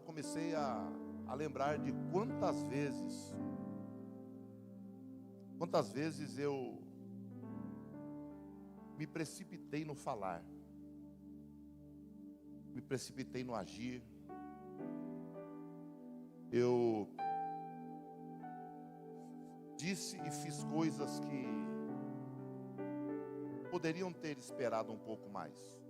comecei a lembrar de quantas vezes eu me precipitei no falar, me precipitei no agir. Eu disse e fiz coisas que poderiam ter esperado um pouco mais.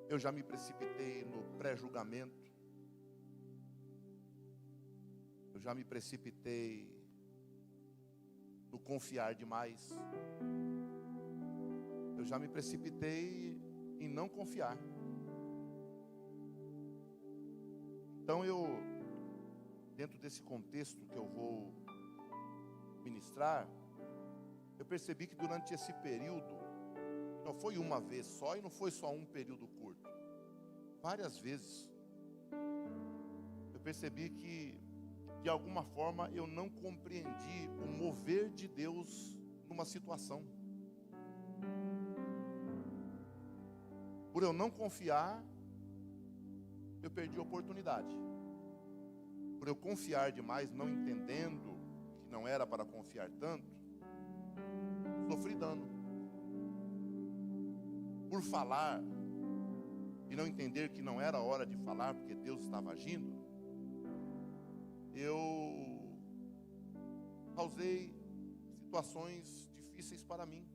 Eu já me precipitei no pré-julgamento. Eu já me precipitei no confiar demais. Eu já me precipitei em não confiar. Então dentro desse contexto que eu vou ministrar, eu percebi que durante esse período, não foi uma vez só e não foi só um período curto, várias vezes, eu percebi que, de alguma forma, eu não compreendi o mover de Deus numa situação. Por eu não confiar, eu perdi a oportunidade. Por eu confiar demais, não entendendo que não era para confiar tanto, sofri dano. Por falar e não entender que não era hora de falar, porque Deus estava agindo, eu causei situações difíceis para mim.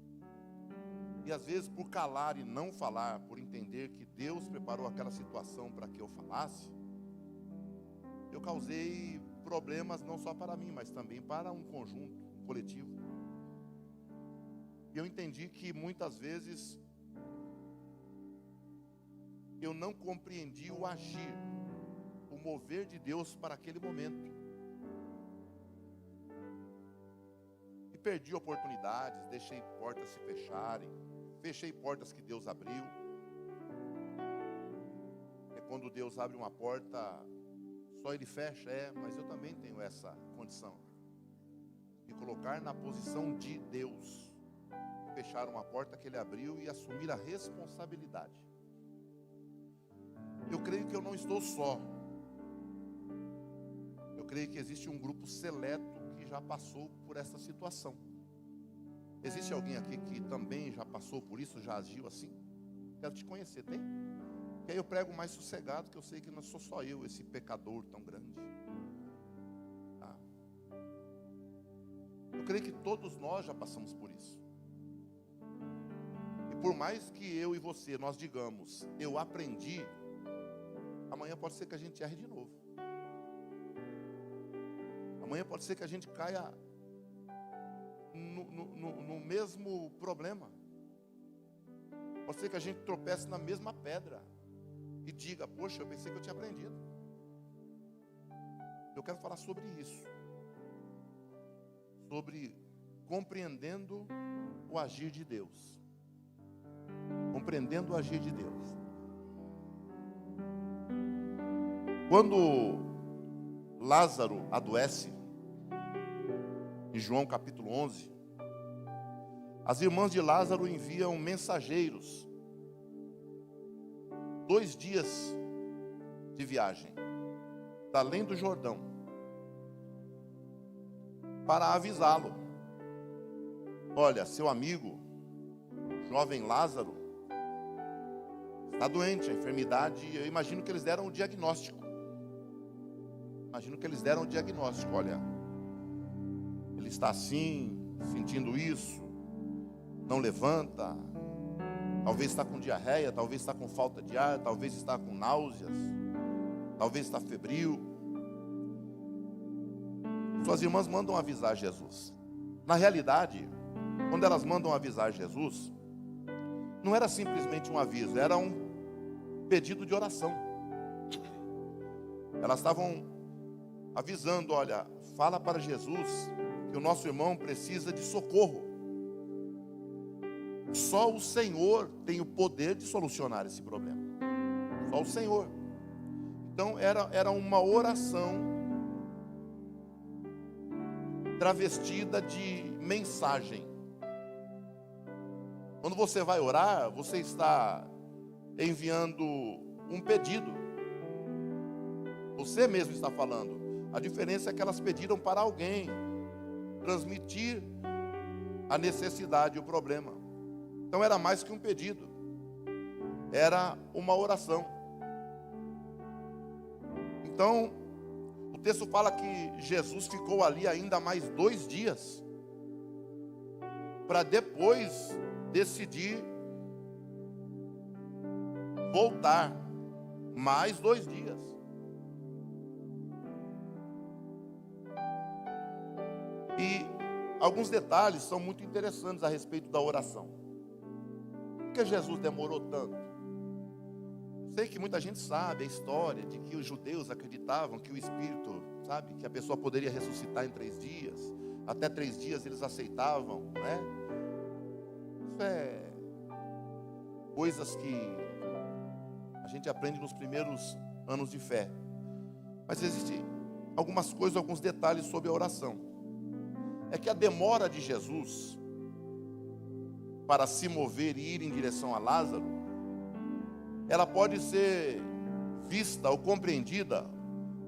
E às vezes, por calar e não falar, por entender que Deus preparou aquela situação para que eu falasse, eu causei problemas não só para mim, mas também para um conjunto, um coletivo. E eu entendi que muitas vezes eu não compreendi o agir, o mover de Deus para aquele momento. E perdi oportunidades, deixei portas se fecharem, fechei portas que Deus abriu. É quando Deus abre uma porta, só Ele fecha, mas eu também tenho essa condição. Me colocar na posição de Deus. Fechar uma porta que Ele abriu e assumir a responsabilidade. Eu creio que eu não estou só. Eu creio que existe um grupo seleto que já passou por essa situação. Existe alguém aqui que também já passou por isso, já agiu assim? Quero te conhecer, tem? Que aí eu prego mais sossegado, que eu sei que não sou só eu, esse pecador tão grande. Tá? Eu creio que todos nós já passamos por isso. E por mais que eu e você, nós digamos, eu aprendi, amanhã pode ser que a gente erre de novo. Amanhã pode ser que a gente caia no mesmo problema. Pode ser que a gente tropece na mesma pedra e diga, poxa, eu pensei que eu tinha aprendido. Eu quero falar sobre isso. Sobre compreendendo o agir de Deus. Compreendendo o agir de Deus. Quando Lázaro adoece, em João capítulo 11, as irmãs de Lázaro enviam mensageiros, 2 dias de viagem, da além do Jordão, para avisá-lo. Olha, seu amigo, jovem Lázaro, está doente, a enfermidade. Eu imagino que eles deram o diagnóstico. Olha, ele está assim, sentindo isso, não levanta, talvez está com diarreia, talvez está com falta de ar, talvez está com náuseas, talvez está febril. Suas irmãs mandam avisar Jesus. Na realidade, quando elas mandam avisar Jesus, não era simplesmente um aviso, era um pedido de oração. Elas estavam avisando, olha, fala para Jesus que o nosso irmão precisa de socorro. Só o Senhor tem o poder de solucionar esse problema. Só o Senhor. Então era uma oração travestida de mensagem. Quando você vai orar, você está enviando um pedido. Você mesmo está falando. A diferença é que elas pediram para alguém transmitir a necessidade, o problema. Então era mais que um pedido. Era uma oração. Então, o texto fala que Jesus ficou ali ainda mais 2 dias, para depois decidir voltar. Mais 2 dias. E alguns detalhes são muito interessantes a respeito da oração. Por que Jesus demorou tanto? Sei que muita gente sabe a história de que os judeus acreditavam que o Espírito, sabe, que a pessoa poderia ressuscitar em 3 dias. Até 3 dias eles aceitavam, né? Isso é coisas que a gente aprende nos primeiros anos de fé. Mas existem algumas coisas, alguns detalhes sobre a oração. É que a demora de Jesus para se mover e ir em direção a Lázaro, ela pode ser vista ou compreendida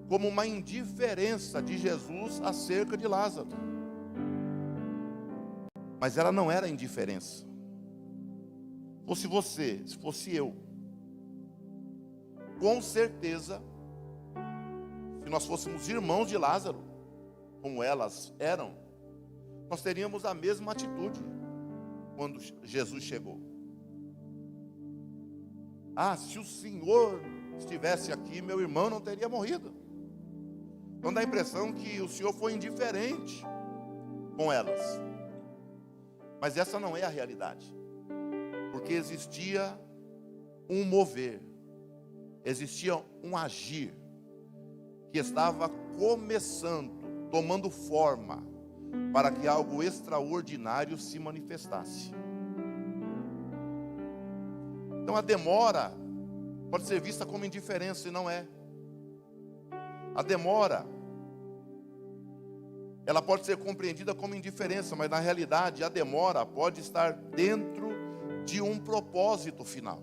como uma indiferença de Jesus acerca de Lázaro. Mas ela não era indiferença. Fosse você, se fosse eu, com certeza, se nós fôssemos irmãos de Lázaro, como elas eram, nós teríamos a mesma atitude quando Jesus chegou. Ah, se o Senhor estivesse aqui, meu irmão não teria morrido. Então dá a impressão que o Senhor foi indiferente com elas. Mas essa não é a realidade. Porque existia um mover, existia um agir que estava começando, tomando forma, para que algo extraordinário se manifestasse. Então a demora pode ser vista como indiferença, e não é. A demora, ela pode ser compreendida como indiferença, mas na realidade a demora pode estar dentro de um propósito final.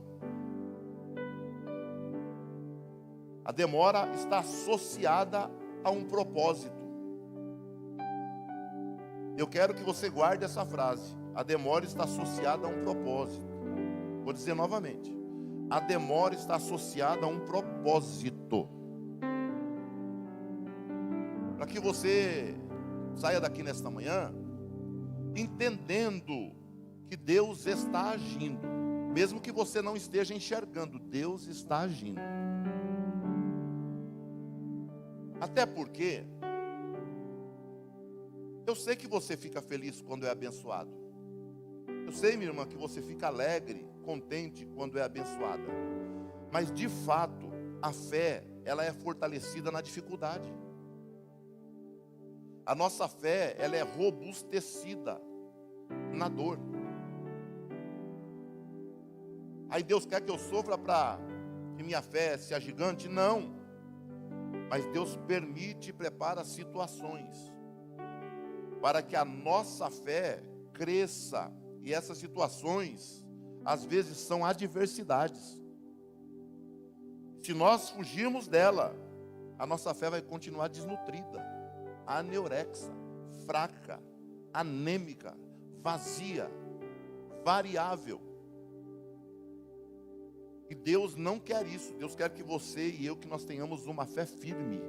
A demora está associada a um propósito. Eu quero que você guarde essa frase. A demora está associada a um propósito. Vou dizer novamente. A demora está associada a um propósito. Para que você saia daqui nesta manhã entendendo que Deus está agindo. Mesmo que você não esteja enxergando, Deus está agindo. Até porque eu sei que você fica feliz quando é abençoado. Eu sei, minha irmã, que você fica alegre, contente quando é abençoada. Mas de fato, a fé, ela é fortalecida na dificuldade. A nossa fé, ela é robustecida na dor. Aí Deus quer que eu sofra para que minha fé seja gigante? Não. Mas Deus permite e prepara situações para que a nossa fé cresça. E essas situações, às vezes, são adversidades. Se nós fugirmos dela, a nossa fé vai continuar desnutrida, aneurexa, fraca, anêmica, vazia, variável. E Deus não quer isso. Deus quer que você e eu, que nós tenhamos uma fé firme.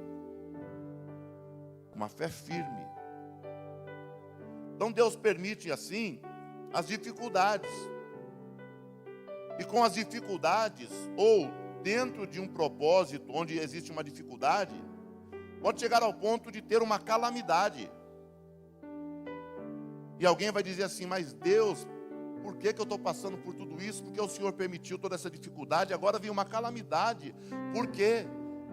Uma fé firme. Então Deus permite assim as dificuldades. E com as dificuldades, ou dentro de um propósito onde existe uma dificuldade, pode chegar ao ponto de ter uma calamidade. E alguém vai dizer assim: mas Deus, por que eu estou passando por tudo isso? Porque o Senhor permitiu toda essa dificuldade, agora vem uma calamidade. Por quê?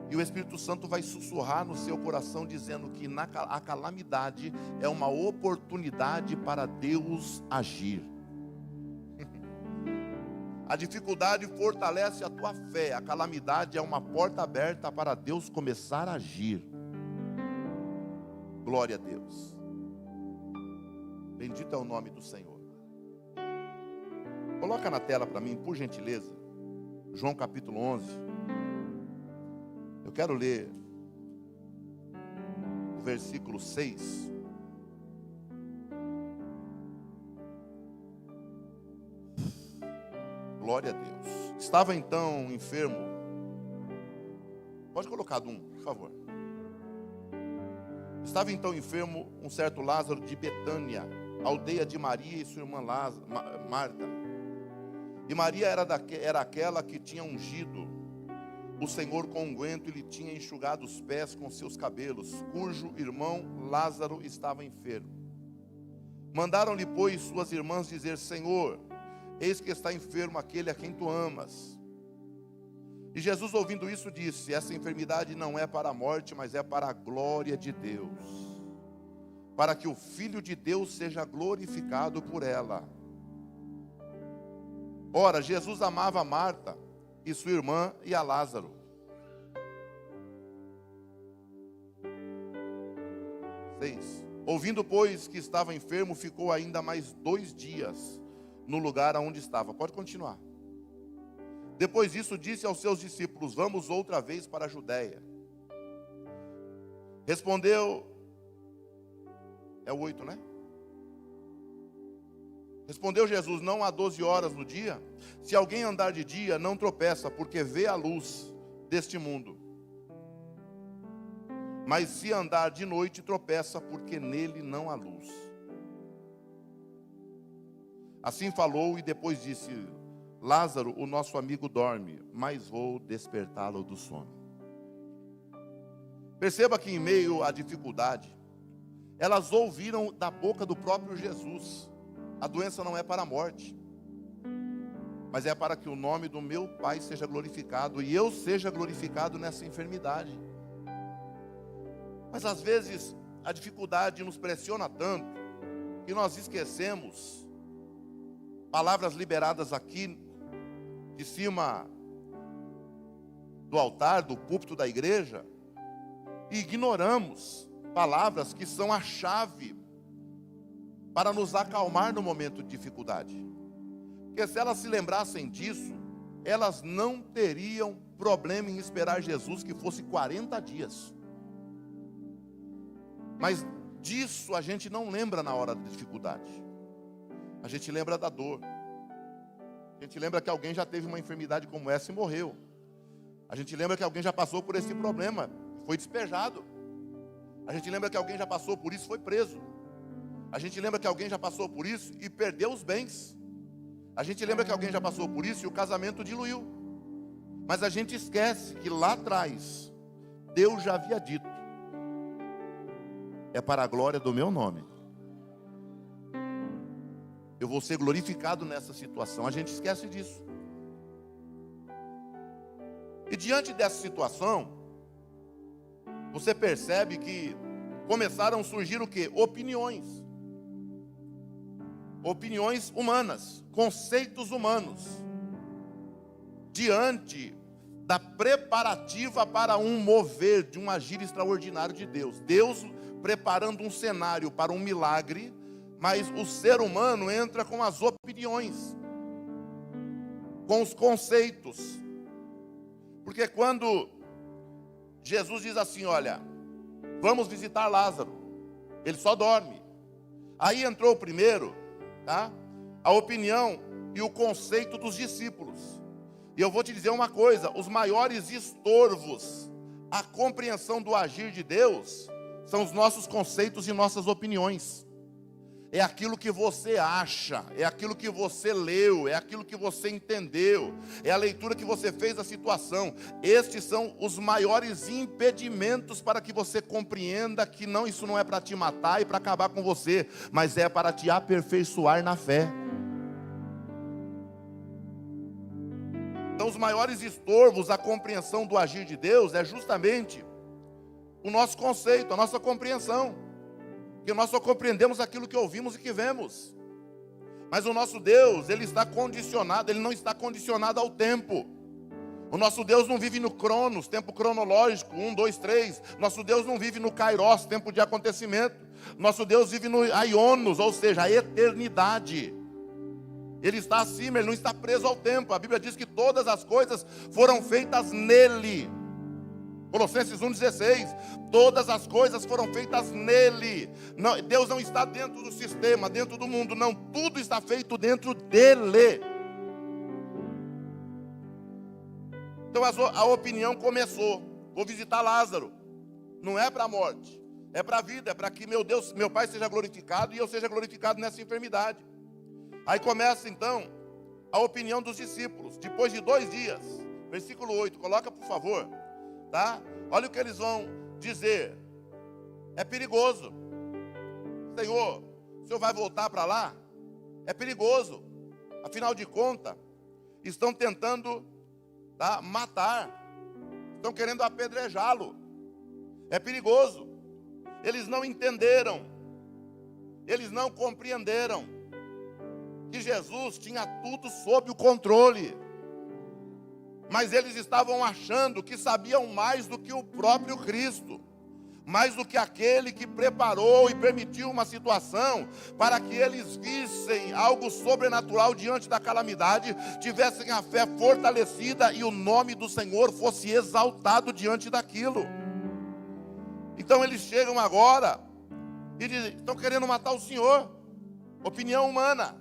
E o Espírito Santo vai sussurrar no seu coração, dizendo que a calamidade é uma oportunidade para Deus agir. A dificuldade fortalece a tua fé. A calamidade é uma porta aberta para Deus começar a agir. Glória a Deus. Bendito é o nome do Senhor. Coloca na tela para mim, por gentileza, João capítulo 11. quero ler o versículo 6. Glória a Deus. Estava então enfermo. Pode colocar um, por favor. Estava então enfermo um certo Lázaro de Betânia, aldeia de Maria e sua irmã Marta. E Maria era aquela que tinha ungido o Senhor com unguento e lhe tinha enxugado os pés com seus cabelos, cujo irmão Lázaro estava enfermo. Mandaram-lhe, pois, suas irmãs dizer: Senhor, eis que está enfermo aquele a quem tu amas. E Jesus, ouvindo isso, disse: essa enfermidade não é para a morte, mas é para a glória de Deus, para que o Filho de Deus seja glorificado por ela. Ora, Jesus amava a Marta e sua irmã e a Lázaro. Ouvindo, pois, que estava enfermo, ficou ainda mais 2 dias no lugar onde estava. Pode continuar. Depois disso, disse aos seus discípulos: vamos outra vez para a Judéia. Respondeu, é o 8, né? Respondeu Jesus: não há 12 horas no dia? Se alguém andar de dia, não tropeça, porque vê a luz deste mundo. Mas se andar de noite, tropeça, porque nele não há luz. Assim falou e depois disse: Lázaro, o nosso amigo, dorme, mas vou despertá-lo do sono. Perceba que em meio à dificuldade, elas ouviram da boca do próprio Jesus: a doença não é para a morte, mas é para que o nome do meu Pai seja glorificado e eu seja glorificado nessa enfermidade. Mas às vezes a dificuldade nos pressiona tanto que nós esquecemos palavras liberadas aqui de cima do altar, do púlpito da igreja, e ignoramos palavras que são a chave para nos acalmar no momento de dificuldade. Porque se elas se lembrassem disso, elas não teriam problema em esperar Jesus que fosse 40 dias. Mas disso a gente não lembra na hora da dificuldade. A gente lembra da dor. A gente lembra que alguém já teve uma enfermidade como essa e morreu. A gente lembra que alguém já passou por esse problema, foi despejado. A gente lembra que alguém já passou por isso e foi preso. A gente lembra que alguém já passou por isso e perdeu os bens. A gente lembra que alguém já passou por isso e o casamento diluiu. Mas a gente esquece que lá atrás Deus já havia dito: é para a glória do meu nome. Eu vou ser glorificado nessa situação. A gente esquece disso. E diante dessa situação, você percebe que começaram a surgir o quê? Opiniões. Opiniões humanas, conceitos humanos. Diante da preparativa para um mover, de um agir extraordinário de Deus. Deus preparando um cenário para um milagre, mas o ser humano entra com as opiniões, com os conceitos. Porque quando Jesus diz assim: olha, vamos visitar Lázaro, ele só dorme. Aí entrou primeiro, tá? A opinião e o conceito dos discípulos. E eu vou te dizer uma coisa: os maiores estorvos à compreensão do agir de Deus são os nossos conceitos e nossas opiniões. É aquilo que você acha, é aquilo que você leu, é aquilo que você entendeu, é a leitura que você fez da situação. Estes são os maiores impedimentos para que você compreenda que não, isso não é para te matar e para acabar com você, mas é para te aperfeiçoar na fé. Então os maiores estorvos à compreensão do agir de Deus é justamente o nosso conceito, a nossa compreensão. Porque nós só compreendemos aquilo que ouvimos e que vemos. Mas o nosso Deus, Ele está condicionado, Ele não está condicionado ao tempo. O nosso Deus não vive no cronos, tempo cronológico, 1, 2, 3. Nosso Deus não vive no kairos, tempo de acontecimento. Nosso Deus vive no aionos, ou seja, a eternidade. Ele está acima, Ele não está preso ao tempo. A Bíblia diz que todas as coisas foram feitas nele. Colossenses 1,16. Todas as coisas foram feitas nele. Não, Deus não está dentro do sistema, dentro do mundo. Não, tudo está feito dentro dele. Então a opinião começou. Vou visitar Lázaro. Não é para a morte, é para a vida. É para que meu Deus, meu Pai seja glorificado e eu seja glorificado nessa enfermidade. Aí começa então a opinião dos discípulos. Depois de 2 dias, versículo 8, coloca por favor, tá? Olha o que eles vão dizer. É perigoso. Senhor, o Senhor vai voltar para lá? É perigoso. Afinal de contas, estão tentando, tá, matar. Estão querendo apedrejá-lo. É perigoso. Eles não entenderam. Eles não compreenderam que Jesus tinha tudo sob o controle. Mas eles estavam achando que sabiam mais do que o próprio Cristo, mais do que aquele que preparou e permitiu uma situação para que eles vissem algo sobrenatural diante da calamidade, tivessem a fé fortalecida e o nome do Senhor fosse exaltado diante daquilo. Então eles chegam agora e dizem, estão querendo matar o Senhor. Opinião humana.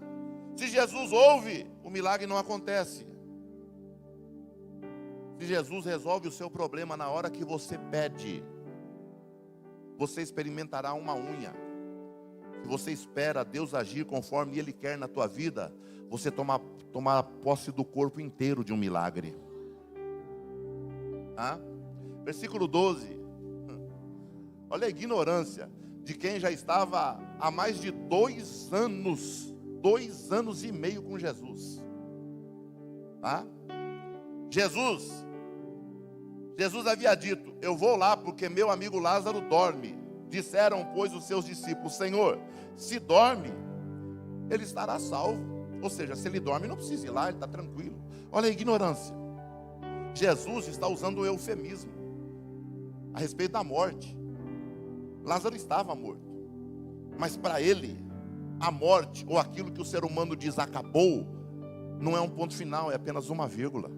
Se Jesus ouve, o milagre não acontece. Se Jesus resolve o seu problema na hora que você pede, você experimentará uma unha. Se você espera Deus agir conforme Ele quer na tua vida, você toma posse do corpo inteiro de um milagre. Versículo 12. Olha a ignorância de quem já estava há mais de 2 anos, 2 anos e meio com Jesus. Jesus havia dito, eu vou lá porque meu amigo Lázaro dorme. Disseram, pois, os seus discípulos, Senhor, se dorme, ele estará salvo. Ou seja, se ele dorme, não precisa ir lá, ele está tranquilo. Olha a ignorância. Jesus está usando o eufemismo a respeito da morte. Lázaro estava morto. Mas para ele, a morte, ou aquilo que o ser humano diz acabou, não é um ponto final, é apenas uma vírgula.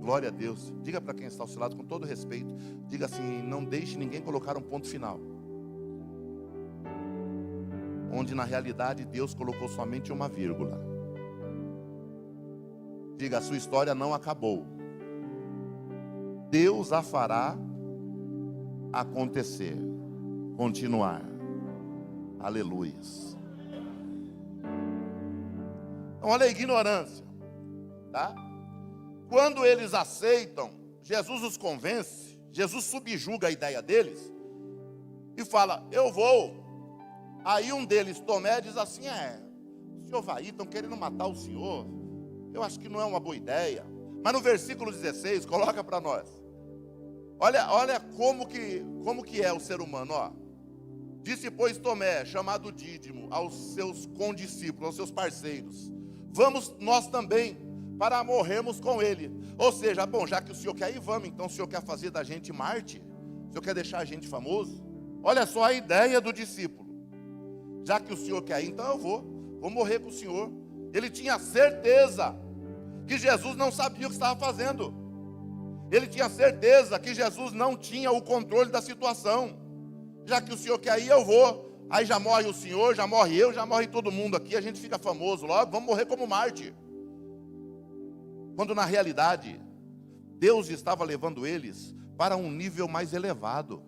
Glória a Deus. Diga para quem está ao seu lado com todo respeito. Diga assim, não deixe ninguém colocar um ponto final. Onde na realidade Deus colocou somente uma vírgula. Diga, a sua história não acabou. Deus a fará acontecer. Continuar. Aleluias. Então olha a ignorância. Tá? Quando eles aceitam, Jesus os convence, Jesus subjuga a ideia deles e fala, eu vou. Aí um deles, Tomé, diz assim, o senhor vai ir, estão querendo matar o senhor, eu acho que não é uma boa ideia. Mas no versículo 16, coloca para nós, olha como que é o ser humano, ó. Disse, pois, Tomé, chamado Dídimo, aos seus condiscípulos, aos seus parceiros, vamos nós também, para morrermos com ele. Ou seja, bom, já que o senhor quer ir, vamos. Então o senhor quer fazer da gente Marte? O senhor quer deixar a gente famoso? Olha só a ideia do discípulo. Já que o senhor quer ir, então eu vou morrer com o senhor. Ele tinha certeza que Jesus não sabia o que estava fazendo. Ele tinha certeza que Jesus não tinha o controle da situação. Já que o senhor quer ir, eu vou. Aí já morre o senhor, já morre eu, já morre todo mundo aqui, a gente fica famoso logo, vamos morrer como Marte. Quando na realidade, Deus estava levando eles para um nível mais elevado.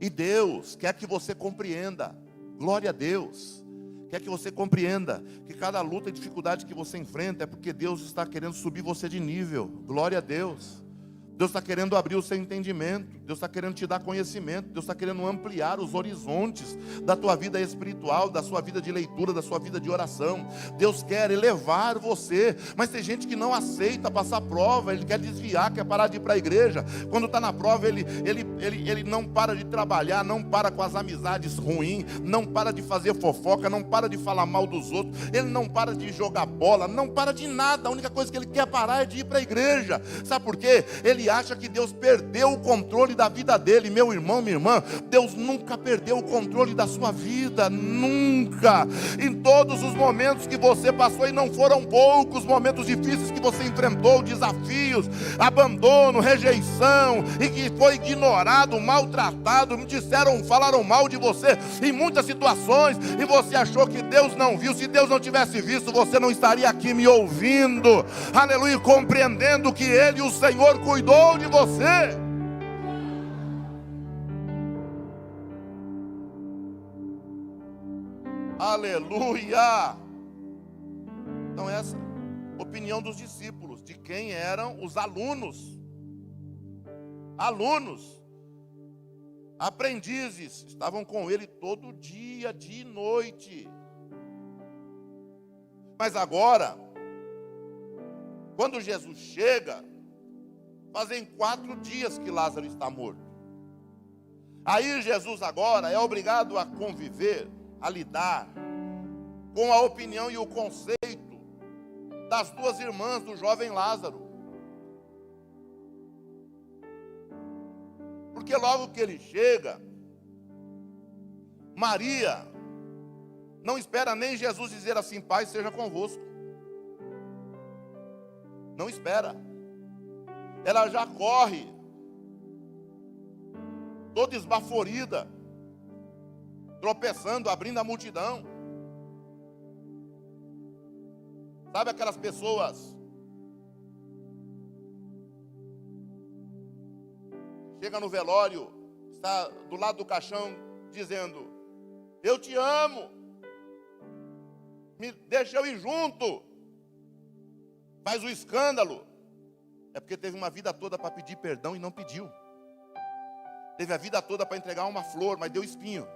E Deus quer que você compreenda, glória a Deus, quer que você compreenda que cada luta e dificuldade que você enfrenta é porque Deus está querendo subir você de nível, glória a Deus. Deus está querendo abrir o seu entendimento, Deus está querendo te dar conhecimento, Deus está querendo ampliar os horizontes da tua vida espiritual, da sua vida de leitura, da sua vida de oração. Deus quer elevar você, mas tem gente que não aceita passar prova, ele quer desviar, quer parar de ir para a igreja. Quando está na prova, ele não para de trabalhar, não para com as amizades ruins, não para de fazer fofoca, não para de falar mal dos outros, ele não para de jogar bola, não para de nada. A única coisa que ele quer parar é de ir para a igreja. Sabe por quê? Ele ele acha que Deus perdeu o controle da vida dele. Meu irmão, minha irmã, Deus nunca perdeu o controle da sua vida, nunca. Em todos os momentos que você passou, e não foram poucos momentos difíceis que você enfrentou, desafios, abandono, rejeição, e que foi ignorado, maltratado, me disseram, falaram mal de você em muitas situações, e você achou que Deus não viu. Se Deus não tivesse visto, você não estaria aqui me ouvindo, aleluia, compreendendo que Ele, o Senhor, cuidou de você. Aleluia. Então essa opinião dos discípulos, de quem eram os alunos, aprendizes, estavam com ele todo dia, dia e noite. Mas agora, quando Jesus chega, fazem 4 dias que Lázaro está morto. Aí Jesus agora é obrigado a conviver, a lidar com a opinião e o conceito das 2 irmãs do jovem Lázaro. Porque logo que ele chega, Maria não espera nem Jesus dizer assim: Pai, seja convosco. Não espera. Ela já corre, toda esbaforida, tropeçando, abrindo a multidão. Sabe aquelas pessoas? Chega no velório, está do lado do caixão, dizendo: eu te amo, deixa eu ir junto. Faz o escândalo. É porque teve uma vida toda para pedir perdão e não pediu. Teve a vida toda para entregar uma flor, mas deu espinho.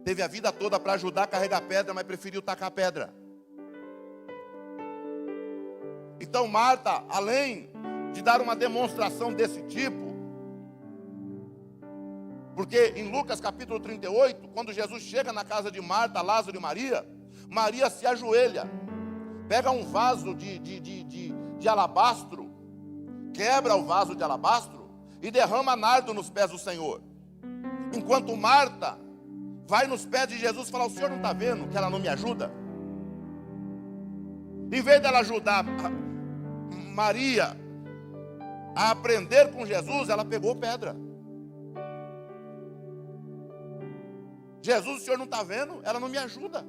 Teve a vida toda para ajudar a carregar pedra, mas preferiu tacar pedra. Então Marta, além de dar uma demonstração desse tipo, porque em Lucas capítulo 38, quando Jesus chega na casa de Marta, Lázaro e Maria, Maria se ajoelha, pega um vaso de alabastro, quebra o vaso de alabastro e derrama nardo nos pés do Senhor. Enquanto Marta vai nos pés de Jesus e fala: o Senhor não está vendo que ela não me ajuda? Em vez dela ajudar Maria a aprender com Jesus, ela pegou pedra. Jesus, o Senhor não está vendo? Ela não me ajuda.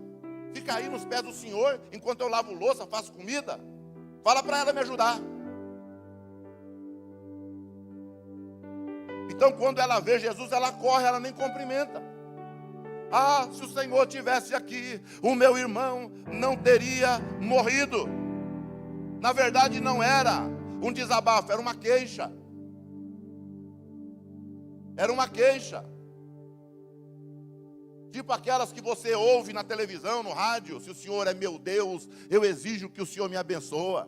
Fica aí nos pés do Senhor, enquanto eu lavo louça, faço comida. Fala para ela me ajudar. Então quando ela vê Jesus, ela corre, ela nem cumprimenta. Ah, se o Senhor estivesse aqui, o meu irmão não teria morrido. Na verdade não era um desabafo, era uma queixa. Era uma queixa. Tipo aquelas que você ouve na televisão, no rádio: se o Senhor é meu Deus, eu exijo que o Senhor me abençoe.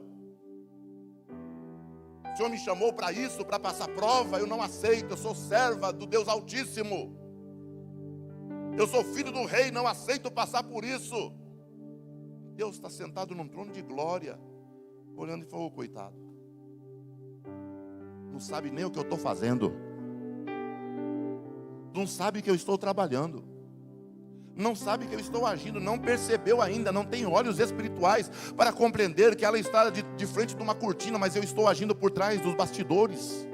O Senhor me chamou para isso, para passar prova, eu não aceito, eu sou serva do Deus Altíssimo. Eu sou filho do rei, não aceito passar por isso. Deus está sentado num trono de glória, olhando e falou: coitado, não sabe nem o que eu estou fazendo, não sabe que eu estou trabalhando, não sabe que eu estou agindo, não percebeu ainda, não tem olhos espirituais para compreender que ela está de frente de uma cortina, mas eu estou agindo por trás dos bastidores.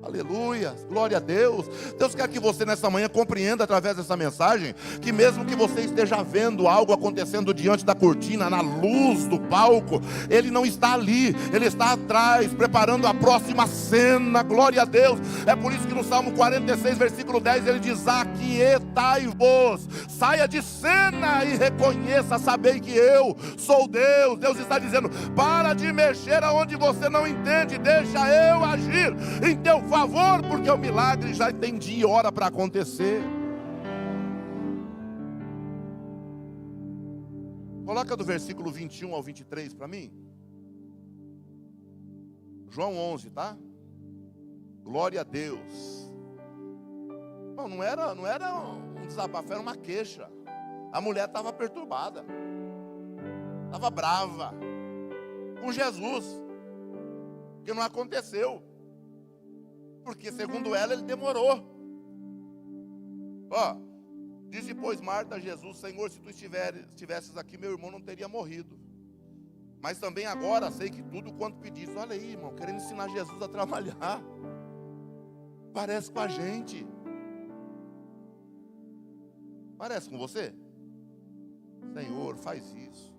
Aleluia, glória a Deus. Deus quer que você nessa manhã compreenda através dessa mensagem que mesmo que você esteja vendo algo acontecendo diante da cortina, na luz do palco, Ele não está ali, Ele está atrás, preparando a próxima cena. Glória a Deus. É por isso que no Salmo 46, versículo 10, ele diz: aquietai-vos, saia de cena e reconheça, sabei que eu sou Deus. Deus está dizendo: para de mexer aonde você não entende, deixa eu agir em teu favor, porque o milagre já tem dia e hora para acontecer. Coloca do versículo 21 ao 23 para mim. João 11, tá? Glória a Deus. Não era um desabafo, era uma queixa. A mulher estava perturbada, estava brava com Jesus. porque não aconteceu. Porque segundo ela, ele demorou. Ó, disse pois Marta a Jesus: Senhor, se tu estivesses aqui, meu irmão não teria morrido. Mas também agora sei que tudo quanto pediste. Olha aí, irmão, querendo ensinar Jesus a trabalhar. Parece com a gente. Parece com você? Senhor, faz isso.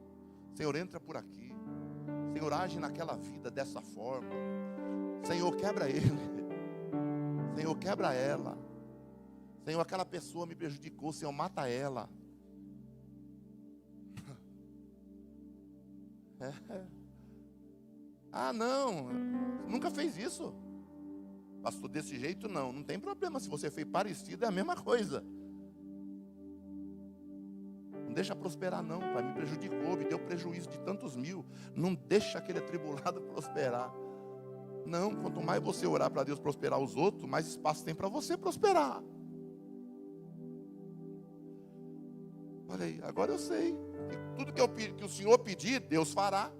Senhor, entra por aqui. Senhor, age naquela vida dessa forma. Senhor, quebra ele. Senhor, quebra ela. Senhor, aquela pessoa me prejudicou. Senhor, mata ela. Ah, não, nunca fez isso. Pastor, desse jeito não tem problema. Se você fez parecido, é a mesma coisa. Não deixa prosperar não, pai, me prejudicou, me deu prejuízo de tantos mil. Não deixa aquele atribulado prosperar. Não, quanto mais você orar para Deus prosperar os outros, mais espaço tem para você prosperar. Olha aí, agora eu sei que tudo que o Senhor pedir, Deus fará.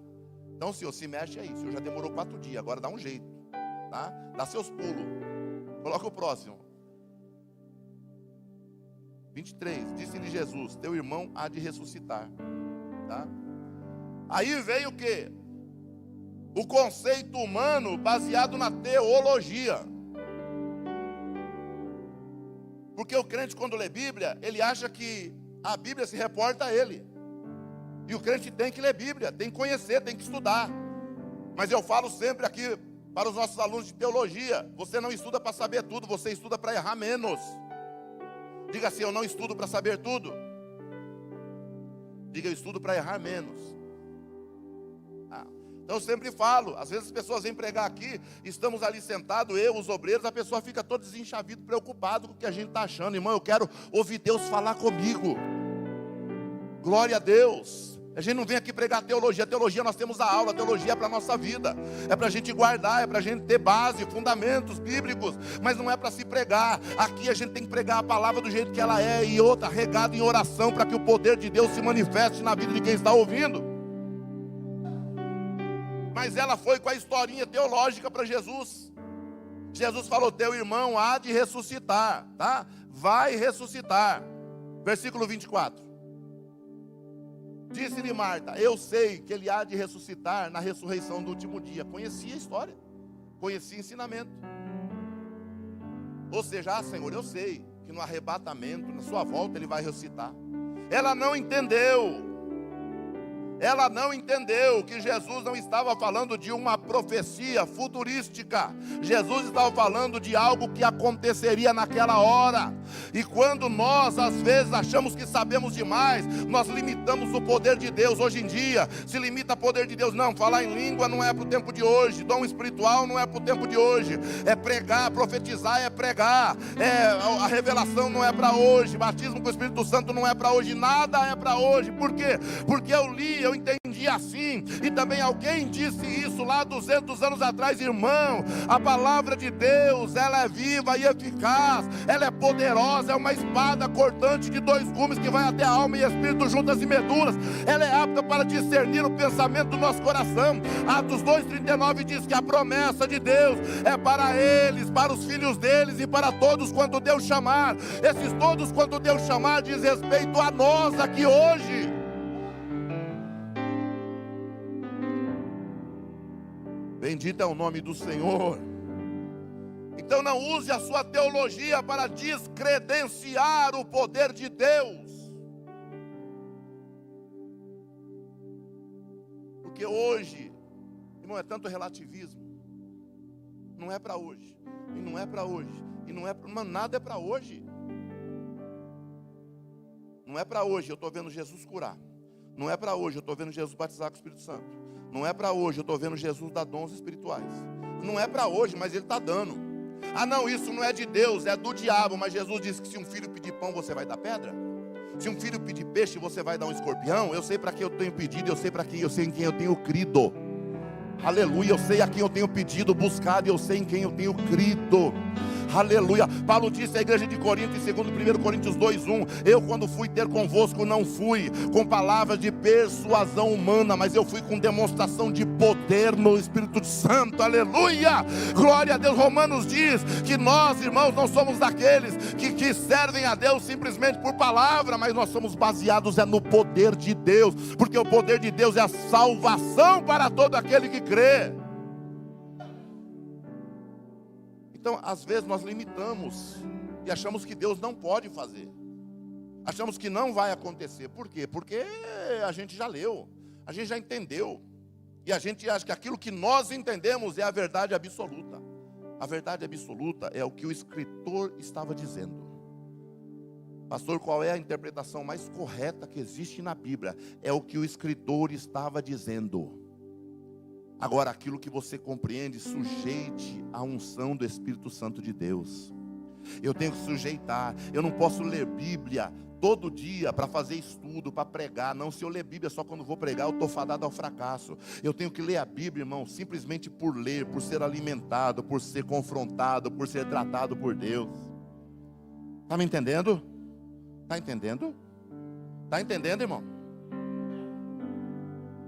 Então, Senhor, se mexe aí. O Senhor já demorou 4 dias, agora dá um jeito, tá? Dá seus pulos. Coloca o próximo. 23, disse-lhe Jesus: teu irmão há de ressuscitar, tá? Aí veio o quê? O conceito humano baseado na teologia. Porque o crente, quando lê Bíblia, ele acha que a Bíblia se reporta a ele. E o crente tem que ler Bíblia, tem que conhecer, tem que estudar. Mas eu falo sempre aqui para os nossos alunos de teologia: você não estuda para saber tudo, você estuda para errar menos. Diga assim: eu não estudo para saber tudo. Diga: eu estudo para errar menos. Então eu sempre falo, às vezes as pessoas vêm pregar aqui, estamos ali sentados, eu, os obreiros, a pessoa fica todo desenchavido, preocupado com o que a gente está achando. Irmão, eu quero ouvir Deus falar comigo. Glória a Deus. A gente não vem aqui pregar teologia. Teologia nós temos a aula. A teologia é para a nossa vida. É para a gente guardar. É para a gente ter base, fundamentos bíblicos. Mas não é para se pregar. Aqui a gente tem que pregar a palavra do jeito que ela é. E outra, regado em oração, para que o poder de Deus se manifeste na vida de quem está ouvindo. Mas ela foi com a historinha teológica para Jesus. Jesus falou: teu irmão há de ressuscitar, tá? Vai ressuscitar. Versículo 24. Disse-lhe Marta: eu sei que ele há de ressuscitar na ressurreição do último dia. Conhecia a história, conhecia o ensinamento. Ou seja, Senhor, eu sei que no arrebatamento, na sua volta, ele vai ressuscitar. Ela não entendeu. Ela não entendeu que Jesus não estava falando de uma profecia futurística. Jesus estava falando de algo que aconteceria naquela hora. E quando nós, às vezes, achamos que sabemos demais, nós limitamos o poder de Deus. Hoje em dia, se limita o poder de Deus. Não, falar em língua não é para o tempo de hoje. Dom espiritual não é para o tempo de hoje. É pregar, profetizar é pregar. A revelação não é para hoje. Batismo com o Espírito Santo não é para hoje. Nada é para hoje. Por quê? Porque eu li, eu entendi assim, e também alguém disse isso lá 200 anos atrás. Irmão, a palavra de Deus, ela é viva e eficaz, ela é poderosa, é uma espada cortante de 2 gumes que vai até a alma e espírito, juntas e medulas. Ela é apta para discernir o pensamento do nosso coração. Atos 2:39 diz que a promessa de Deus é para eles, para os filhos deles e para todos quanto Deus chamar. Esses todos quanto Deus chamar diz respeito a nós aqui hoje. Bendito é o nome do Senhor. Então não use a sua teologia para descredenciar o poder de Deus. Porque hoje, irmão, é tanto relativismo. Não é para hoje, e não é para hoje, e não é, mas nada é para hoje. Não é para hoje, eu estou vendo Jesus curar. Não é para hoje, eu estou vendo Jesus batizar com o Espírito Santo. Não é para hoje, eu estou vendo Jesus dar dons espirituais. Não é para hoje, mas Ele está dando. Ah não, isso não é de Deus, é do diabo. Mas Jesus disse que se um filho pedir pão, você vai dar pedra? Se um filho pedir peixe, você vai dar um escorpião? Eu sei para quem eu tenho pedido, eu sei para quem, eu sei em quem eu tenho crido. Aleluia, eu sei a quem eu tenho pedido, buscado, e eu sei em quem eu tenho crido. Aleluia. Paulo disse à igreja de Corinto, em 1 Coríntios 2:1: eu, quando fui ter convosco, não fui com palavras de persuasão humana, mas eu fui com demonstração de poder no Espírito Santo. Aleluia, glória a Deus. Romanos diz que nós, irmãos, não somos daqueles que servem a Deus simplesmente por palavra, mas nós somos baseados no poder de Deus, porque o poder de Deus é a salvação para todo aquele que crê. Então, às vezes nós limitamos e achamos que Deus não pode fazer, achamos que não vai acontecer. Por quê? Porque a gente já leu, a gente já entendeu, e a gente acha que aquilo que nós entendemos é a verdade absoluta. A verdade absoluta é o que o escritor estava dizendo. Pastor, qual é a interpretação mais correta que existe na Bíblia? É o que o escritor estava dizendo. Agora, aquilo que você compreende, sujeite à unção do Espírito Santo de Deus. Eu tenho que sujeitar. Eu não posso ler Bíblia todo dia para fazer estudo, para pregar. Não, se eu ler Bíblia só quando vou pregar, eu estou fadado ao fracasso. Eu tenho que ler a Bíblia, irmão, simplesmente por ler, por ser alimentado, por ser confrontado, por ser tratado por Deus. Está me entendendo? Está entendendo? Está entendendo, irmão?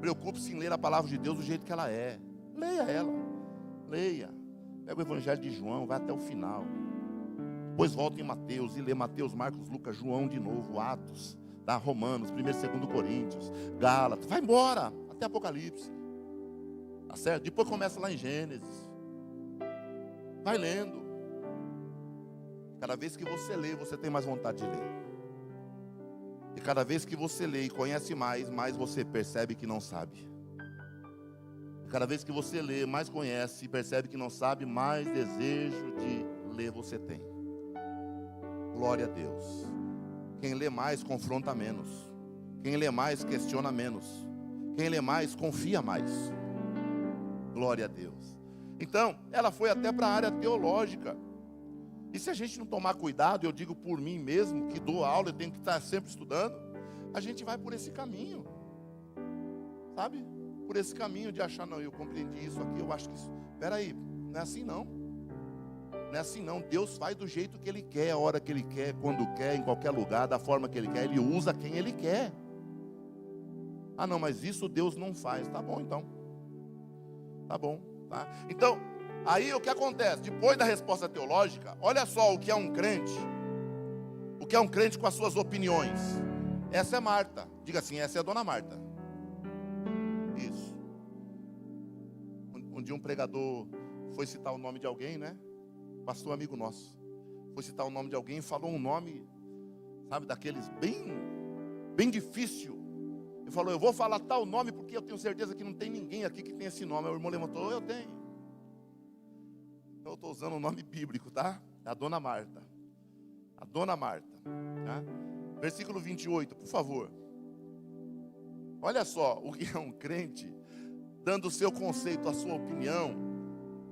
Preocupe-se em ler a palavra de Deus do jeito que ela é. Leia ela. Leia. Pega o Evangelho de João, vai até o final. Depois volta em Mateus e lê Mateus, Marcos, Lucas, João de novo, Atos, tá? Romanos, 1 e 2 Coríntios, Gálatas. Vai embora até Apocalipse. Tá certo? Depois começa lá em Gênesis. Vai lendo. Cada vez que você lê, você tem mais vontade de ler. E cada vez que você lê e conhece mais você percebe que não sabe. E cada vez que você lê, mais conhece e percebe que não sabe, mais desejo de ler você tem. Glória a Deus. Quem lê mais confronta menos. Quem lê mais questiona menos. Quem lê mais confia mais. Glória a Deus. Então, ela foi até para a área teológica. E se a gente não tomar cuidado, eu digo por mim mesmo, que dou aula, eu tenho que estar sempre estudando, a gente vai por esse caminho, sabe? Por esse caminho de achar, não, eu compreendi isso aqui, eu acho que isso, peraí, não é assim não. Não é assim não, Deus faz do jeito que Ele quer, a hora que Ele quer, quando quer, em qualquer lugar, da forma que Ele quer, Ele usa quem Ele quer. Ah não, mas isso Deus não faz, tá bom então. Tá bom, tá? Então, aí o que acontece? Depois da resposta teológica, olha só o que é um crente. O que é um crente com as suas opiniões. Essa é Marta. Diga assim, essa é a dona Marta. Isso. Um dia um pregador foi citar o nome de alguém, né? Pastor amigo nosso. Foi citar o nome de alguém e falou um nome, sabe, daqueles bem difícil. Ele falou, eu vou falar tal nome porque eu tenho certeza que não tem ninguém aqui que tem esse nome. Aí o irmão levantou, eu tenho. Eu estou usando o nome bíblico, tá? É a dona Marta. A dona Marta, tá? Versículo 28, por favor. Olha só o que é um crente dando o seu conceito, a sua opinião,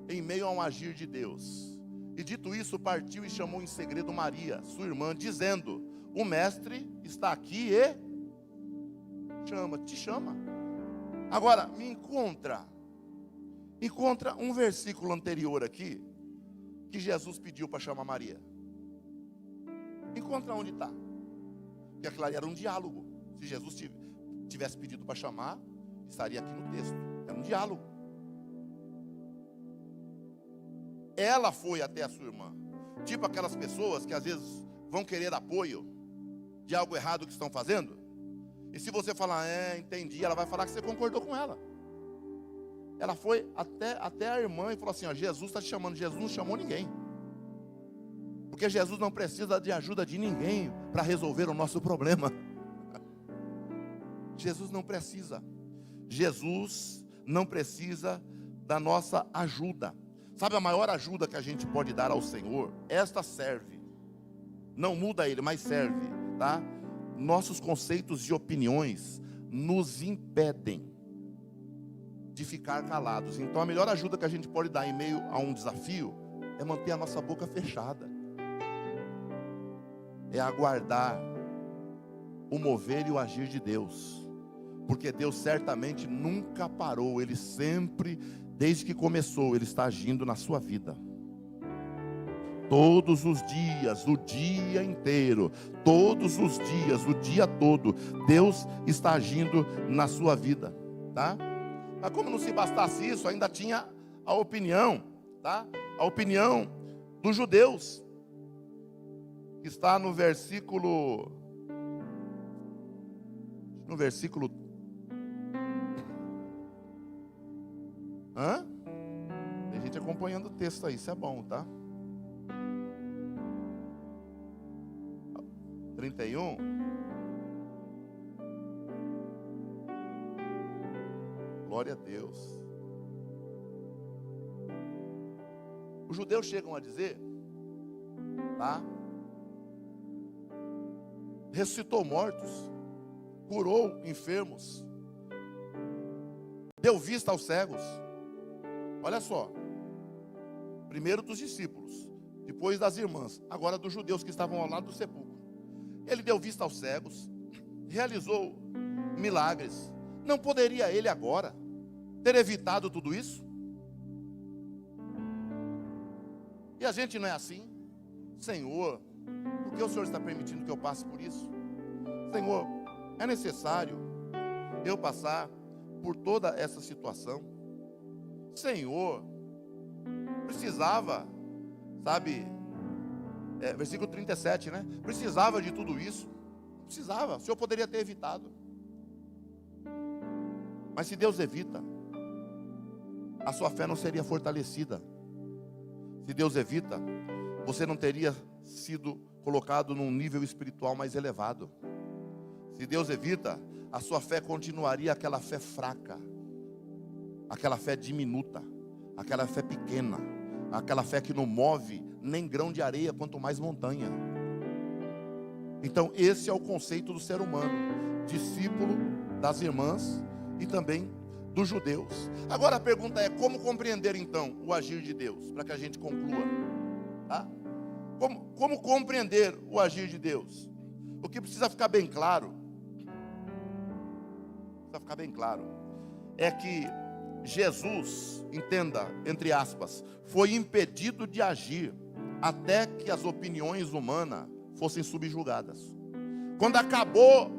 em meio a um agir de Deus. E dito isso, partiu e chamou em segredo Maria, sua irmã, dizendo, o mestre está aqui e te chama. Agora, me encontra um versículo anterior aqui, que Jesus pediu para chamar Maria. Encontra onde está. Porque aquilo ali era um diálogo. Se Jesus tivesse pedido para chamar, estaria aqui no texto. Era um diálogo. Ela foi até a sua irmã. Tipo aquelas pessoas que às vezes vão querer apoio de algo errado que estão fazendo. E se você falar, entendi, ela vai falar que você concordou com ela. Ela foi até a irmã e falou assim, ó, Jesus está te chamando. Jesus não chamou ninguém. Porque Jesus não precisa de ajuda de ninguém para resolver o nosso problema. Jesus não precisa. Jesus não precisa da nossa ajuda. Sabe a maior ajuda que a gente pode dar ao Senhor? Esta serve. Não muda Ele, mas serve, tá? Nossos conceitos e opiniões nos impedem de ficar calados. Então a melhor ajuda que a gente pode dar em meio a um desafio é manter a nossa boca fechada. É aguardar o mover e o agir de Deus. Porque Deus certamente nunca parou. Ele sempre, desde que começou, Ele está agindo na sua vida. Todos os dias, o dia inteiro, todos os dias, o dia todo, Deus está agindo na sua vida, tá? Mas como não se bastasse isso, ainda tinha a opinião, tá? A opinião dos judeus, que está no versículo Tem gente acompanhando o texto aí, isso é bom, tá? 31. Glória a Deus. Os judeus chegam a dizer, tá? Ressuscitou mortos, curou enfermos, deu vista aos cegos. Olha só, primeiro dos discípulos, depois das irmãs, agora dos judeus que estavam ao lado do sepulcro. Ele deu vista aos cegos, realizou milagres. Não poderia ele agora ter evitado tudo isso? E a gente não é assim? Senhor, por que o Senhor está permitindo que eu passe por isso? Senhor, é necessário eu passar por toda essa situação? Senhor, precisava, sabe, versículo 37, né? Precisava de tudo isso? Precisava, o Senhor poderia ter evitado. Mas se Deus evita, a sua fé não seria fortalecida. Se Deus evita, você não teria sido colocado num nível espiritual mais elevado. Se Deus evita, a sua fé continuaria aquela fé fraca, aquela fé diminuta, aquela fé pequena, aquela fé que não move nem grão de areia, quanto mais montanha. Então esse é o conceito do ser humano, discípulo das irmãs e também dos judeus. Agora a pergunta é, como compreender então o agir de Deus? Para que a gente conclua, tá? Como compreender o agir de Deus? O que precisa ficar bem claro, é que Jesus, entenda, entre aspas, foi impedido de agir até que as opiniões humanas fossem subjugadas. Quando acabou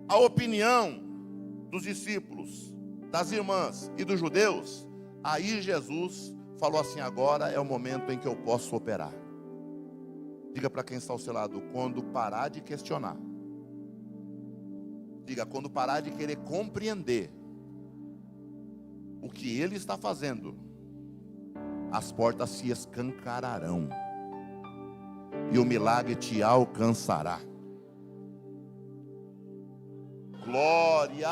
a opinião dos discípulos, das irmãs e dos judeus, aí Jesus falou assim: agora é o momento em que eu posso operar. Diga para quem está ao seu lado, quando parar de questionar. Diga, quando parar de querer compreender o que Ele está fazendo, as portas se escancararão e o milagre te alcançará. Glória,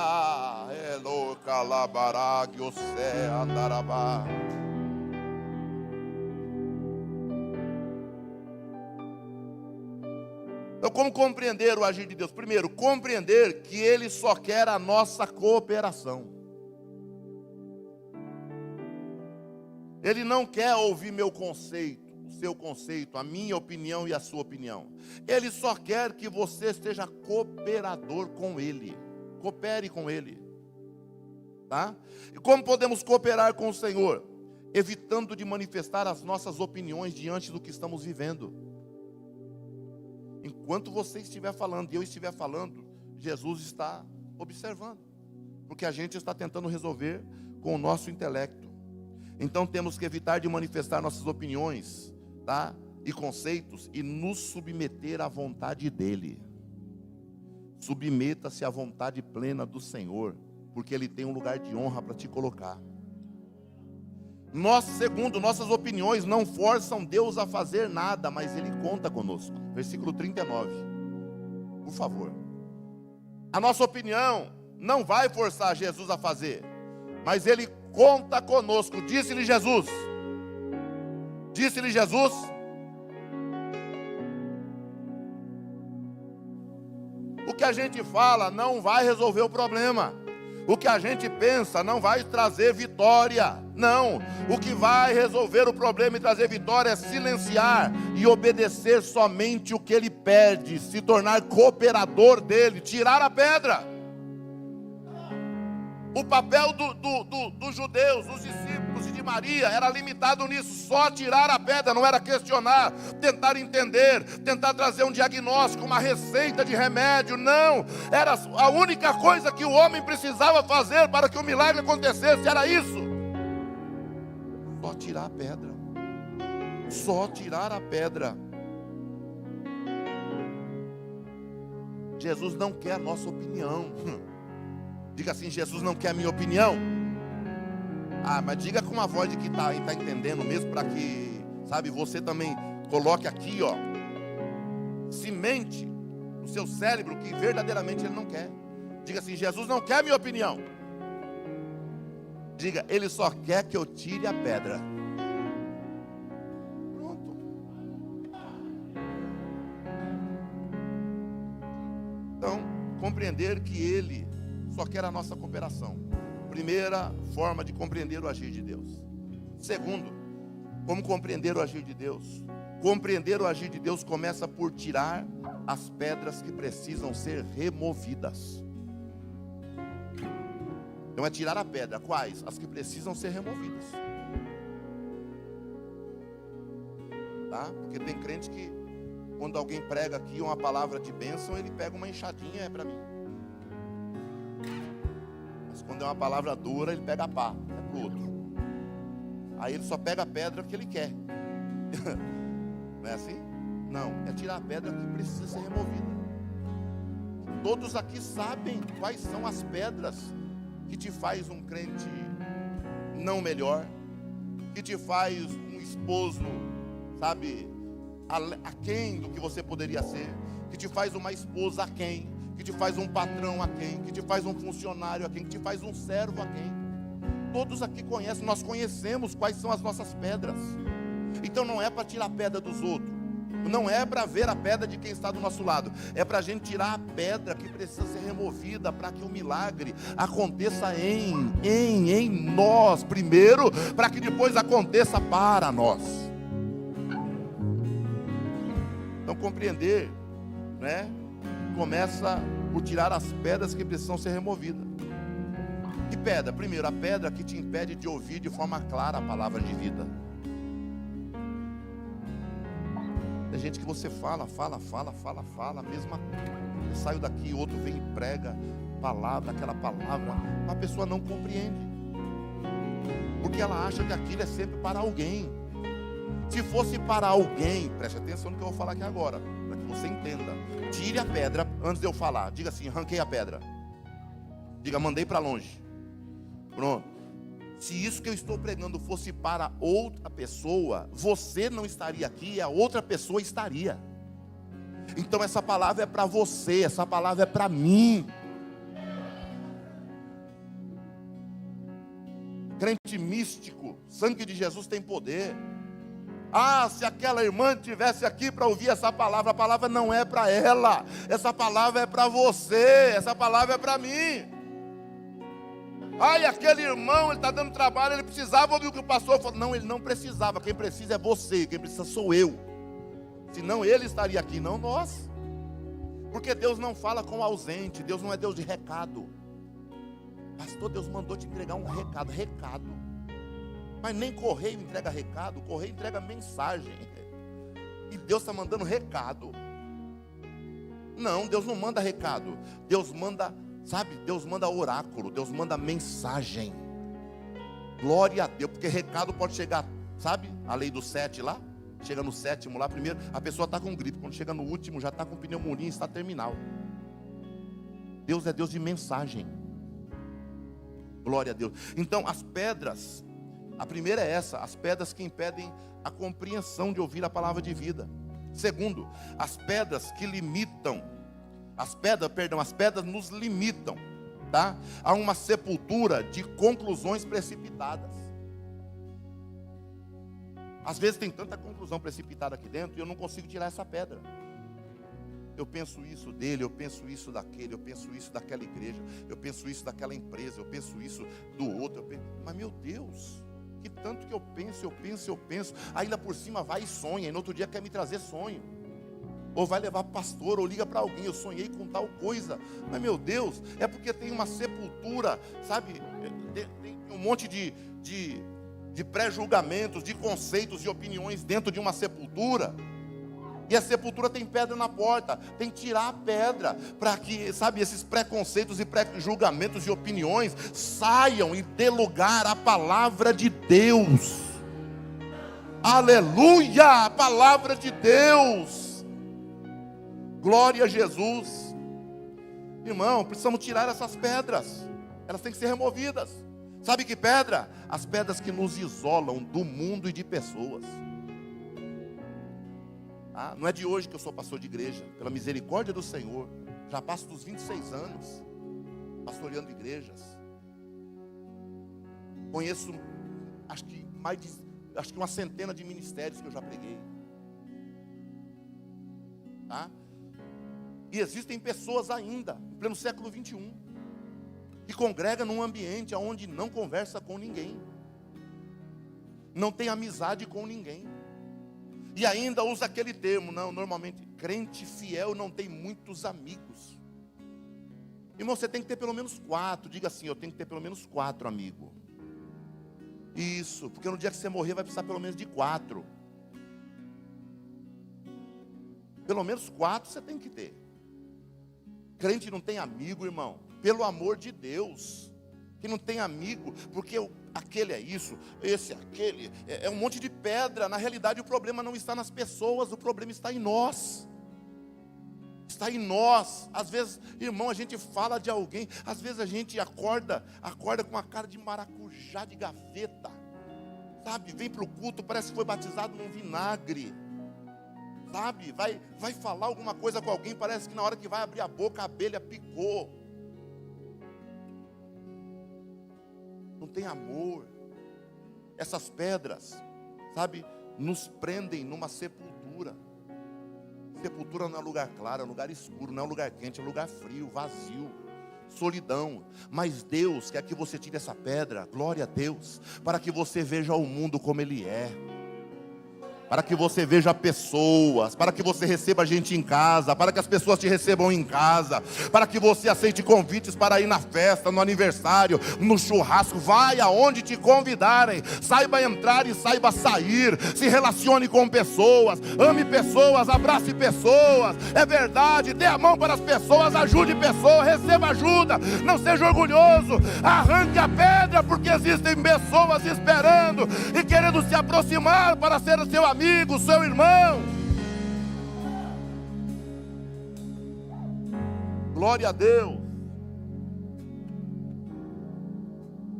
Elo Calabará, Giosé Andarabá. Então, como compreender o agir de Deus? Primeiro, compreender que Ele só quer a nossa cooperação. Ele não quer ouvir meu conceito, o seu conceito, a minha opinião e a sua opinião. Ele só quer que você esteja cooperador com Ele. Coopere com Ele. Tá? E como podemos cooperar com o Senhor? Evitando de manifestar as nossas opiniões diante do que estamos vivendo. Enquanto você estiver falando e eu estiver falando, Jesus está observando. Porque a gente está tentando resolver com o nosso intelecto. Então temos que evitar de manifestar nossas opiniões, tá? E conceitos e nos submeter à vontade dEle. Submeta-se à vontade plena do Senhor, porque Ele tem um lugar de honra para te colocar. Segundo, nossas opiniões não forçam Deus a fazer nada, mas Ele conta conosco. Versículo 39. Por favor. A nossa opinião não vai forçar Jesus a fazer, mas Ele conta conosco. Disse-lhe Jesus. Disse-lhe Jesus. O que a gente fala não vai resolver o problema. O que a gente pensa não vai trazer vitória. Não. O que vai resolver o problema e trazer vitória é silenciar e obedecer somente o que Ele pede, se tornar cooperador dEle, tirar a pedra. O papel dos judeus, dos discípulos e de de Maria era limitado nisso, só tirar a pedra, não era questionar, tentar entender, tentar trazer um diagnóstico, uma receita de remédio, não. Era a única coisa que o homem precisava fazer para que o milagre acontecesse, era isso. Só tirar a pedra. Só tirar a pedra. Jesus não quer a nossa opinião. Diga assim: Jesus não quer a minha opinião. Ah, mas diga com uma voz de que está entendendo mesmo, para que, sabe, você também coloque aqui, ó, semente no seu cérebro que verdadeiramente Ele não quer. Diga assim: Jesus não quer a minha opinião. Diga: Ele só quer que eu tire a pedra. Pronto. Então, compreender que Ele só quer a nossa cooperação. Primeira forma de compreender o agir de Deus. Segundo, como compreender o agir de Deus? Compreender o agir de Deus começa por tirar as pedras que precisam ser removidas. Então é tirar a pedra. Quais? As que precisam ser removidas. Tá? Porque tem crente que, quando alguém prega aqui uma palavra de bênção, ele pega uma enxadinha, é para mim. Mas quando é uma palavra dura, ele pega a pá, é para o outro. Aí ele só pega a pedra que ele quer. Não é assim? Não, é tirar a pedra que precisa ser removida. Todos aqui sabem quais são as pedras que te faz um crente não melhor, que te faz um esposo, sabe, aquém do que você poderia ser, que te faz uma esposa aquém, que te faz um patrão aquém, que te faz um funcionário aquém, que te faz um servo aquém. Todos aqui conhecem, nós conhecemos quais são as nossas pedras. Então não é para tirar a pedra dos outros, não é para ver a pedra de quem está do nosso lado, é para a gente tirar a pedra que precisa ser removida para que o milagre aconteça em nós primeiro, para que depois aconteça para nós. Então compreender, né, começa por tirar as pedras que precisam ser removidas. Que pedra? Primeiro, a pedra que te impede de ouvir de forma clara a palavra de vida. Tem gente que você fala, a mesma coisa. Eu saio daqui, outro vem e prega palavra, aquela palavra, a pessoa não compreende, porque ela acha que aquilo é sempre para alguém. Se fosse para alguém, preste atenção no que eu vou falar aqui agora, para que você entenda. Tire a pedra antes de eu falar. Diga assim: arranquei a pedra. Diga: mandei para longe. Pronto. Se isso que eu estou pregando fosse para outra pessoa, você não estaria aqui e a outra pessoa estaria. Então essa palavra é para você, essa palavra é para mim. Crente místico, sangue de Jesus tem poder. Ah, se aquela irmã estivesse aqui para ouvir essa palavra, a palavra não é para ela, essa palavra é para você, essa palavra é para mim. Ai, aquele irmão, ele está dando trabalho, ele precisava ouvir o que o pastor falou. Não, ele não precisava, quem precisa é você, quem precisa sou eu. Senão ele estaria aqui, não nós. Porque Deus não fala com ausente, Deus não é Deus de recado. Pastor, Deus mandou te entregar um recado. Mas nem correio entrega recado, correio entrega mensagem. E Deus está mandando recado. Não, Deus não manda recado, Deus manda, sabe, Deus manda oráculo, Deus manda mensagem. Glória a Deus, porque recado pode chegar, sabe, a lei do 7 lá, chega no 7º lá, primeiro, a pessoa está com gripe, quando chega no último, já está com pneumonia, está terminal. Deus é Deus de mensagem. Glória a Deus. Então as pedras, a primeira é essa, as pedras que impedem a compreensão de ouvir a palavra de vida. Segundo, as pedras que limitam, as pedras nos limitam, tá? A uma sepultura de conclusões precipitadas. Às vezes tem tanta conclusão precipitada aqui dentro e eu não consigo tirar essa pedra. Eu penso isso dele, eu penso isso daquele, eu penso isso daquela igreja, eu penso isso daquela empresa, eu penso isso do outro, mas meu Deus, que tanto que eu penso, ainda por cima vai e sonha, e no outro dia quer me trazer sonho, ou vai levar para o pastor, ou liga para alguém, eu sonhei com tal coisa, mas meu Deus, é porque tem uma sepultura, sabe, tem um monte de de pré-julgamentos, de conceitos e opiniões dentro de uma sepultura. E a sepultura tem pedra na porta, tem que tirar a pedra, para que, sabe, esses preconceitos e pré-julgamentos e opiniões saiam e dê lugar à palavra de Deus. Aleluia, a palavra de Deus. Glória a Jesus. Irmão, precisamos tirar essas pedras, elas têm que ser removidas. Sabe que pedra? As pedras que nos isolam do mundo e de pessoas. Não é de hoje que eu sou pastor de igreja, pela misericórdia do Senhor. Já passo dos 26 anos pastoreando igrejas. Conheço acho que uma centena de ministérios que eu já preguei. E existem pessoas ainda, em pleno século 21, que congregam num ambiente onde não conversa com ninguém, não tem amizade com ninguém. E ainda usa aquele termo, normalmente, crente fiel não tem muitos amigos. Irmão, você tem que ter pelo menos 4. Diga assim, eu tenho que ter pelo menos 4 amigos. Isso, porque no dia que você morrer vai precisar pelo menos de 4. Pelo menos 4 você tem que ter. Crente não tem amigo, irmão. Pelo amor de Deus. Que não tem amigo, porque aquele é isso, esse é aquele, é um monte de pedra. Na realidade o problema não está nas pessoas, o problema está em nós. Está em nós. Às vezes, irmão, a gente fala de alguém, às vezes a gente acorda com uma cara de maracujá de gaveta, sabe, vem para o culto, parece que foi batizado num vinagre, sabe, vai falar alguma coisa com alguém, parece que na hora que vai abrir a boca a abelha picou. Não tem amor. Essas pedras, sabe, nos prendem numa sepultura. Sepultura não é lugar claro, é lugar escuro, não é lugar quente, é lugar frio, vazio, solidão. Mas Deus quer que você tire essa pedra, glória a Deus, para que você veja o mundo como ele é, para que você veja pessoas, para que você receba gente em casa, para que as pessoas te recebam em casa, para que você aceite convites para ir na festa, no aniversário, no churrasco. Vai aonde te convidarem, saiba entrar e saiba sair, se relacione com pessoas, ame pessoas, abrace pessoas, é verdade, dê a mão para as pessoas, ajude pessoas, receba ajuda, não seja orgulhoso, arranque a pedra, porque existem pessoas esperando e querendo se aproximar para ser seu amigo, seu irmão. Glória a Deus.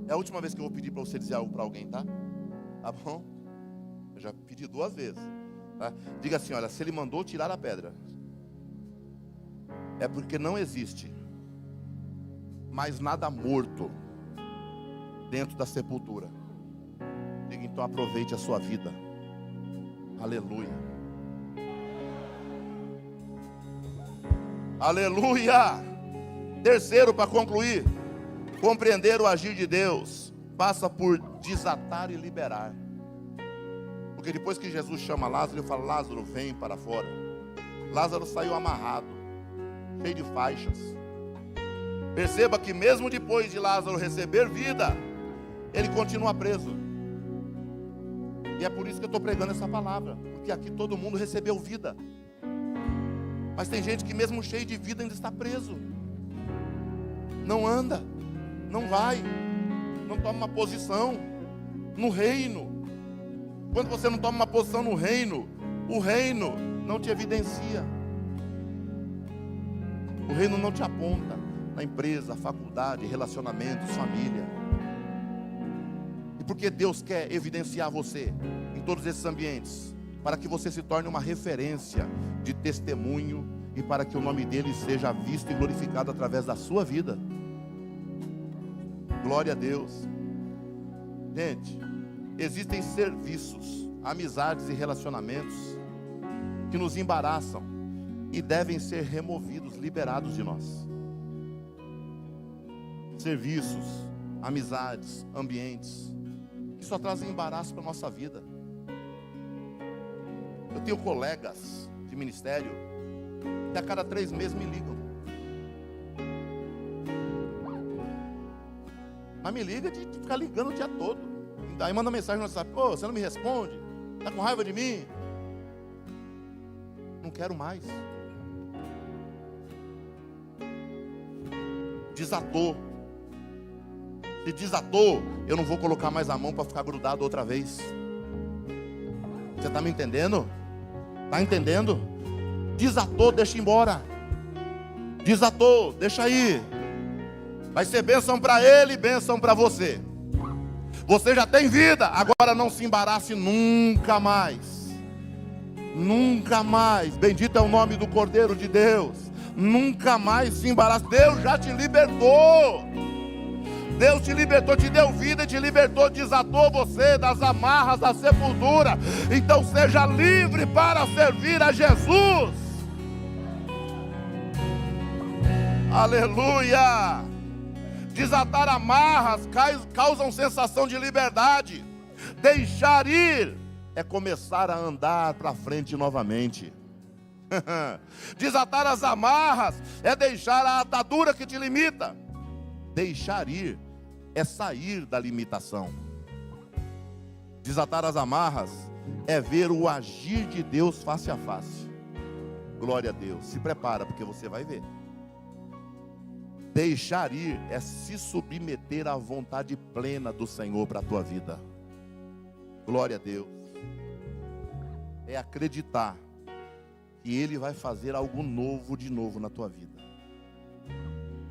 É a última vez que eu vou pedir para você dizer algo para alguém, tá? Tá bom? Eu já pedi 2 vezes, tá? Diga assim, olha, se ele mandou tirar a pedra, é porque não existe mais nada morto dentro da sepultura. Diga, então aproveite a sua vida. Aleluia. Aleluia. Terceiro, para concluir, compreender o agir de Deus passa por desatar e liberar. Porque depois que Jesus chama Lázaro, ele fala, Lázaro, vem para fora. Lázaro saiu amarrado, cheio de faixas. Perceba que mesmo depois de Lázaro receber vida, ele continua preso. E é por isso que eu estou pregando essa palavra, porque aqui todo mundo recebeu vida, mas tem gente que mesmo cheio de vida ainda está preso, não anda, não vai, não toma uma posição no reino. Quando você não toma uma posição no reino, o reino não te evidencia, o reino não te aponta na empresa, faculdade, relacionamentos, família. Porque Deus quer evidenciar você em todos esses ambientes, para que você se torne uma referência de testemunho e para que o nome dele seja visto e glorificado através da sua vida. Glória a Deus. Gente, existem serviços, amizades e relacionamentos que nos embaraçam e devem ser removidos, liberados de nós. Serviços, amizades, ambientes que só trazem embaraço para a nossa vida. Eu tenho colegas de ministério que a cada 3 meses me ligam. Mas me liga de ficar ligando o dia todo, Aí manda mensagem no WhatsApp: pô, você não me responde? Está com raiva de mim? Não quero mais. Desatou. Se desatou, eu não vou colocar mais a mão para ficar grudado outra vez. Você está me entendendo? Está entendendo? Desatou, deixa embora. Desatou, deixa aí. Vai ser bênção para ele e bênção para você. Você já tem vida, agora não se embarace nunca mais. Nunca mais. Bendito é o nome do Cordeiro de Deus. Nunca mais se embarace. Deus já te libertou. Deus te libertou, te deu vida e te libertou, desatou você das amarras da sepultura. Então seja livre para servir a Jesus. Aleluia. Desatar amarras causam sensação de liberdade. Deixar ir é começar a andar para frente novamente. Desatar as amarras é deixar a atadura que te limita. Deixar ir é sair da limitação. Desatar as amarras é ver o agir de Deus face a face. Glória a Deus. Se prepara, porque você vai ver. Deixar ir é se submeter à vontade plena do Senhor para a tua vida. Glória a Deus. É acreditar que Ele vai fazer algo novo de novo na tua vida.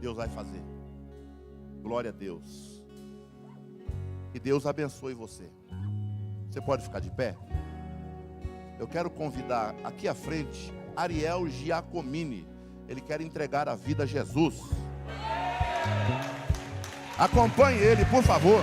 Deus vai fazer. Glória a Deus. Que Deus abençoe você. Você pode ficar de pé? Eu quero convidar aqui à frente Ariel Giacomini. Ele quer entregar a vida a Jesus. Acompanhe ele, por favor.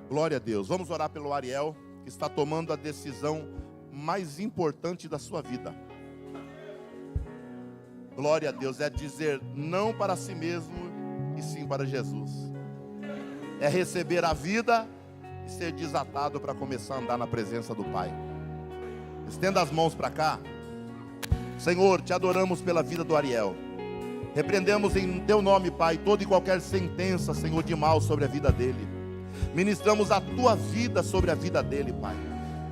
Glória a Deus. Vamos orar pelo Ariel, que está tomando a decisão mais importante da sua vida. Glória a Deus. É dizer não para si mesmo e sim para Jesus. É receber a vida e ser desatado para começar a andar na presença do Pai. Estenda as mãos para cá. Senhor, te adoramos pela vida do Ariel. Repreendemos em teu nome, Pai, toda e qualquer sentença, Senhor, de mal sobre a vida dele. Ministramos a tua vida sobre a vida dele, Pai.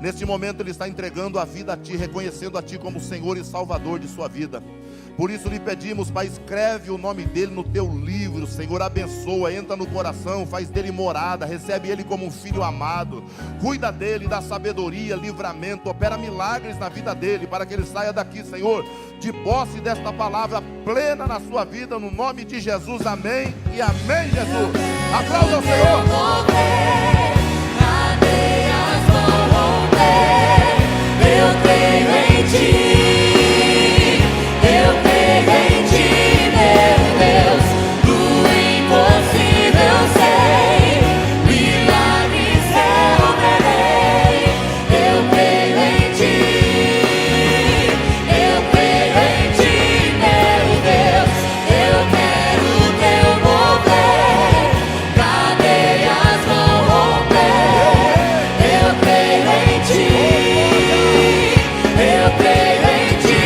Neste momento ele está entregando a vida a ti, reconhecendo a ti como Senhor e Salvador de sua vida. Por isso lhe pedimos, Pai, escreve o nome dele no teu livro, Senhor, abençoa, entra no coração, faz dele morada, recebe ele como um filho amado, cuida dele, dá sabedoria, livramento, opera milagres na vida dele, para que ele saia daqui, Senhor, de posse desta palavra plena na sua vida, no nome de Jesus, amém e amém, Jesus. Aplauda ao Senhor. Eu creio em ti. Eu creio em ti, meu Deus, do impossível sei, milagres eu verei. Eu creio em ti, meu Deus, eu quero teu mover, cadeias vão romper. Eu creio em ti, eu creio em ti.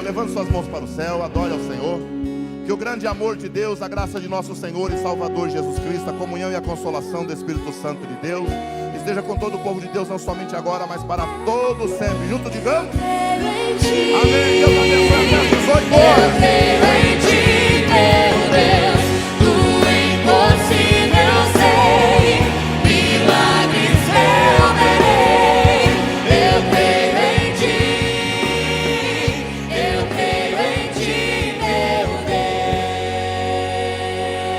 Levante suas mãos para o céu, adore ao Senhor. Que o grande amor de Deus, a graça de nosso Senhor e Salvador Jesus Cristo, a comunhão e a consolação do Espírito Santo de Deus esteja com todo o povo de Deus, não somente agora, mas para todos sempre. Junto digamos amém. Deus abençoe. Eu creio em ti, meu Deus.